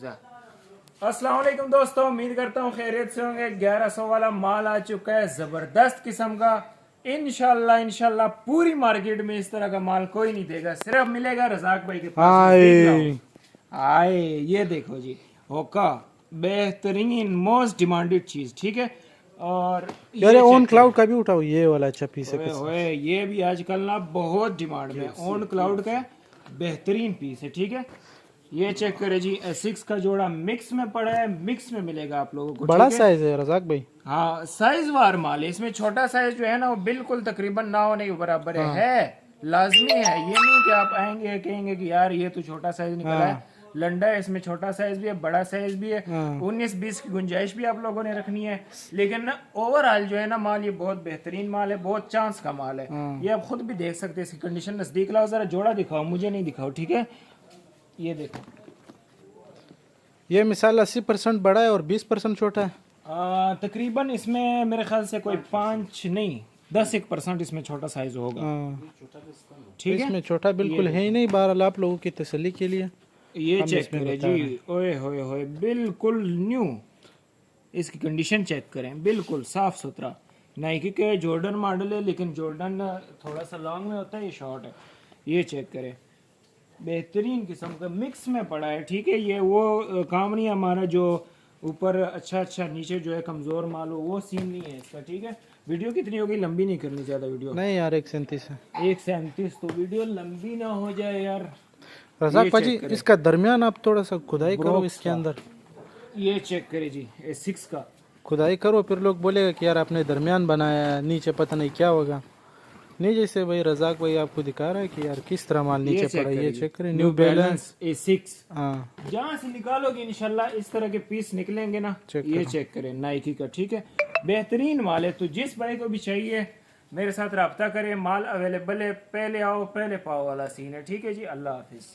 अस्सलाम वालेकुम दोस्तों, उम्मीद करता हूँ खैरियत से होंगे। 1100 वाला माल आ चुका है, जबरदस्त किस्म का। इंशाल्लाह पूरी मार्केट में इस तरह का माल कोई नहीं देगा, सिर्फ मिलेगा रजाक भाई के पास। आए ये देखो जी, होका बेहतरीन मोस्ट डिमांडेड चीज, ठीक है। और यार ऑन क्लाउड का भी उठाओ, ये वाला अच्छा पीस है। होए ये भी आजकल ना बहुत डिमांड में, ऑन क्लाउड का बेहतरीन पीस है, ठीक है। ये चेक करें जी, S6 का जोड़ा मिक्स में पड़ा है, मिक्स में मिलेगा आप लोगों को। बड़ा साइज है रजाक भाई। हाँ, साइज वार माल है इसमें। छोटा साइज जो है ना वो बिल्कुल तकरीबन ना होने के बराबर है। लाजमी है, ये नहीं कि आप आएंगे कहेंगे कि यार ये तो छोटा साइज निकला है। लंडा है इसमें, छोटा साइज भी है, बड़ा साइज भी है। 19-20 की गुंजाइश भी आप लोगों ने रखनी है। लेकिन ओवरऑल जो है ना माल, ये बहुत बेहतरीन माल है, बहुत चांस का माल है। ये आप खुद भी देख सकते हैं, इसकी कंडीशन नजदीक लाओ जरा, जोड़ा दिखाओ, मुझे नहीं दिखाओ, ठीक है। ये देखो, ये मिसाल 80% बड़ा है और 20% छोटा है। तकरीबन इसमें मेरे ख्याल से कोई 5 नहीं 10-1% इसमें छोटा साइज होगा, ठीक है। इसमें छोटा बिल्कुल है ही नहीं। बहरहाल आप लोगों की तसल्ली के लिए ये चेक करें जी, ओए होए होए, बिल्कुल न्यू। इसकी कंडीशन चेक करें, बिल्कुल साफ सुथरा। नाइकी के जॉर्डन मॉडल है, लेकिन जॉर्डन थोड़ा सा लॉन्ग में होता है, ये शॉर्ट है। ये चेक करें, बेहतरीन किस्म का मिक्स में पड़ा है, ठीक है। ये वो काम नहीं हमारा जो ऊपर अच्छा नीचे जो है कमजोर माल हो, वो सीन नहीं है इसका, ठीक है। वीडियो कितनी होगी, लंबी नहीं करनी ज्यादा वीडियो। नहीं यार 137 है। 137 तो वीडियो लंबी ना हो जाए यार। रजाक भाजी इसका दरमियान आप थोड़ा सा खुदाई करो इसके अंदर। ये चेक करे जी, S6 का खुदाई करो, फिर लोग बोलेगा कि यार आपने दरमियान बनाया है, नीचे पता नहीं क्या होगा। नहीं, जैसे भाई रजाक भाई आपको दिखा रहा है कि यार किस तरह माल नीचे पड़ा है। ये चेक करें, न्यू बैलेंस A6। हाँ, जहाँ से निकालोगे इंशाल्लाह इस तरह के पीस निकलेंगे ना। ये चेक करें, नाइकी का, ठीक है। बेहतरीन माल है, तो जिस भाई को भी चाहिए मेरे साथ रब्ता करें, माल अवेलेबल है। पहले आओ पहले पाओ वाला सीन है, ठीक है जी। अल्लाह हाफिज।